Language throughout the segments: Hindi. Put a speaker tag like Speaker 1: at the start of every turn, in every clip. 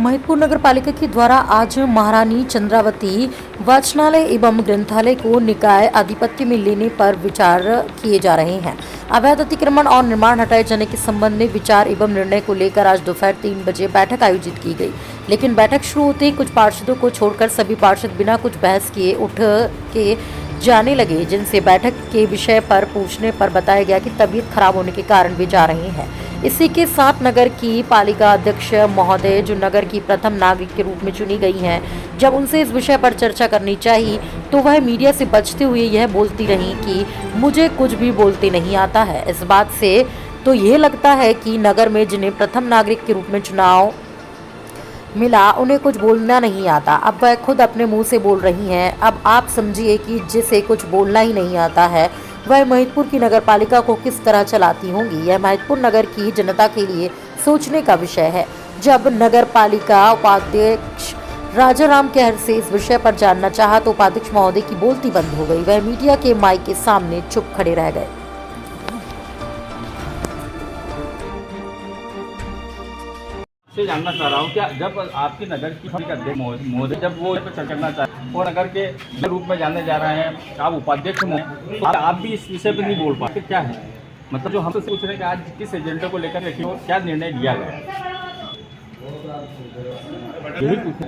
Speaker 1: महिदपुर नगर पालिका के द्वारा आज महारानी चंद्रावती वाचनालय एवं ग्रंथालय को निकाय आधिपत्य में लेने पर विचार किए जा रहे हैं। अवैध अतिक्रमण और निर्माण हटाए जाने के संबंध में विचार एवं निर्णय को लेकर आज दोपहर 3 बजे बैठक आयोजित की गई। लेकिन बैठक शुरू होते ही कुछ पार्षदों को छोड़कर सभी पार्षद बिना कुछ बहस किए उठ के जाने लगे, जिनसे बैठक के विषय पर पूछने पर बताया गया कि तबीयत खराब होने के कारण वे जा रहे हैं। इसी के साथ नगर की पालिका अध्यक्ष महोदय, जो नगर की प्रथम नागरिक के रूप में चुनी गई हैं, जब उनसे इस विषय पर चर्चा करनी चाहिए तो वह मीडिया से बचते हुए यह बोलती रहीं कि मुझे कुछ भी बोलते नहीं आता है। इस बात से तो ये लगता है कि नगर में जिन्हें प्रथम नागरिक के रूप में चुनाव मिला, उन्हें कुछ बोलना नहीं आता। अब वह खुद अपने मुंह से बोल रही हैं। अब आप समझिए कि जिसे कुछ बोलना ही नहीं आता है वह महिदपुर की नगर पालिका को किस तरह चलाती होंगी। यह महिदपुर नगर की जनता के लिए सोचने का विषय है। जब नगर पालिका उपाध्यक्ष राजाराम कहर से इस विषय पर जानना चाहा तो उपाध्यक्ष महोदय की बोलती बंद हो गई। वह मीडिया के माइक के सामने चुप खड़े रह गए।
Speaker 2: से जानना चाह रहा हूँ, क्या जब आपकी नगर की अध्यक्ष महोदय जब वो चर्चा करना चाहे और नगर के रूप में जानने जा रहे हैं, आप उपाध्यक्ष तो आप भी इस विषय पर नहीं बोल पाते, क्या है मतलब जो हमसे पूछ रहे हैं कि आज किस एजेंडे को लेकर रखिए और क्या निर्णय लिया गया, यही पूछना।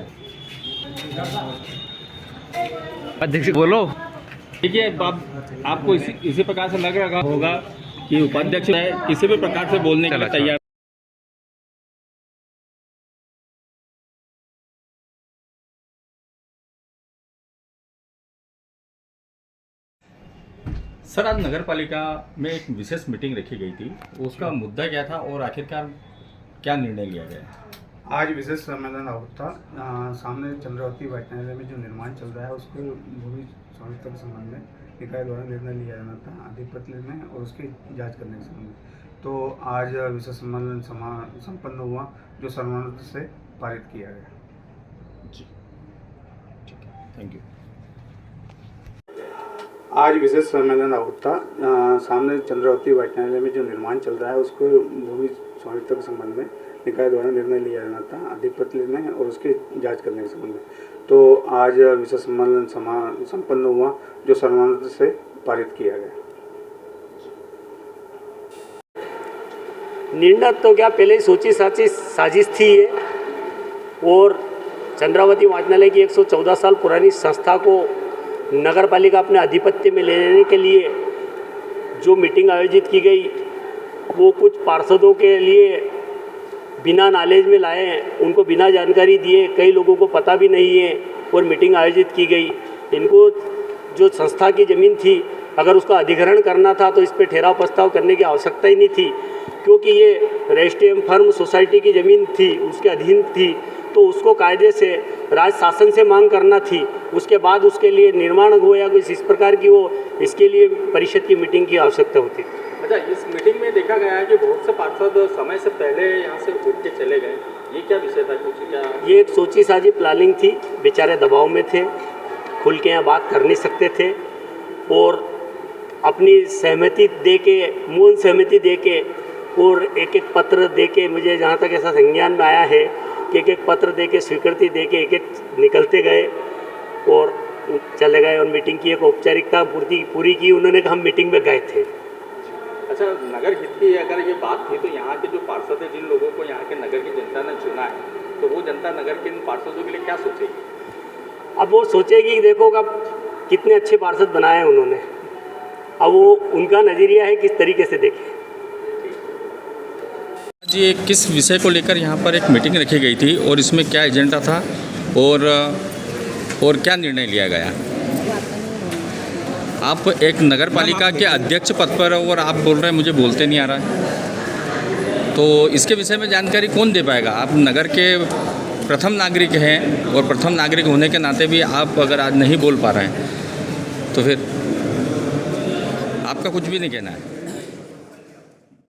Speaker 3: अध्यक्ष बोलो।
Speaker 2: देखिए, आपको इसी प्रकार से लग रहा होगा कि उपाध्यक्ष है किसी भी प्रकार से बोलने के लिए तैयार। सर, आज नगर पालिका में एक विशेष मीटिंग रखी गई थी, उसका मुद्दा क्या था और आखिरकार क्या निर्णय लिया गया?
Speaker 4: आज विशेष सम्मेलन था। सामने चंद्रावती वाचनालय में जो निर्माण चल रहा है उसको भूमि स्वामित्व के संबंध में निकाय द्वारा निर्णय लिया जाना था, आधिपत्य लेने और उसकी जांच करने के संबंध में। तो आज विशेष सम्मेलन संपन्न हुआ, जो सर्वानुमति से पारित किया गया।
Speaker 2: जी, ठीक है, थैंक यू।
Speaker 4: आज विशेष सम्मेलन था। सामने चंद्रावती वाचनालय में जो निर्माण चल रहा है उसको भूमि स्वामित्व के संबंध में निकाय द्वारा निर्णय लिया जाना था, आधिपत्य लेने और उसकी जांच करने के संबंध में। तो आज विशेष सम्मेलन संपन्न हुआ, जो सर्वानुमति से पारित किया गया।
Speaker 5: निर्णय तो क्या पहले ही सोची साची साजिश थी ये, और चंद्रावती वाचनालय की 114 साल पुरानी संस्था को नगर पालिका अपने आधिपत्य में लेने के लिए जो मीटिंग आयोजित की गई, वो कुछ पार्षदों के लिए बिना नॉलेज में लाए हैं, उनको बिना जानकारी दिए, कई लोगों को पता भी नहीं है, और मीटिंग आयोजित की गई। इनको जो संस्था की ज़मीन थी, अगर उसका अधिग्रहण करना था तो इस पर ठहराव प्रस्ताव करने की आवश्यकता ही नहीं थी, क्योंकि ये रजिस्ट्री फर्म सोसाइटी की ज़मीन थी, उसके अधीन थी, तो उसको कायदे से राज शासन से मांग करना थी। उसके बाद उसके लिए निर्माण हो या कुछ इस प्रकार की वो, इसके लिए परिषद की मीटिंग की आवश्यकता होती।
Speaker 2: अच्छा, इस मीटिंग में देखा गया है कि बहुत से पार्षद समय से पहले यहाँ से उठ के चले गए, ये क्या विषय था? कुछ क्या
Speaker 5: ये एक सोची साजी प्लानिंग थी, बेचारे दबाव में थे, खुल के यहाँ बात कर नहीं सकते थे, और अपनी सहमति दे के, मौन सहमति दे के, और एक एक पत्र दे के, मुझे जहाँ तक ऐसा संज्ञान में आया है कि एक एक पत्र दे के, स्वीकृति दे के एक एक निकलते गए और चले गए, और मीटिंग की एक औपचारिकता पूरी की उन्होंने, हम मीटिंग में गए थे।
Speaker 2: अच्छा, नगर हित की अगर ये बात थी तो यहाँ के जो पार्षद है, जिन लोगों को यहाँ के नगर की जनता ने चुना है, तो वो जनता नगर के इन पार्षदों के लिए क्या सोचेगी?
Speaker 5: अब वो सोचेगी कि देखो अब कितने अच्छे पार्षद बनाए हैं उन्होंने, अब वो उनका नज़रिया है किस तरीके से देखें।
Speaker 2: जी, किस विषय को लेकर यहाँ पर एक मीटिंग रखी गई थी और इसमें क्या एजेंडा था और क्या निर्णय लिया गया? आप एक नगर पालिका के अध्यक्ष पद पर और आप बोल रहे हैं मुझे बोलते नहीं आ रहा है, तो इसके विषय में जानकारी कौन दे पाएगा? आप नगर के प्रथम नागरिक हैं और प्रथम नागरिक होने के नाते भी आप अगर आज नहीं बोल पा रहे हैं तो फिर आपका कुछ भी नहीं कहना है।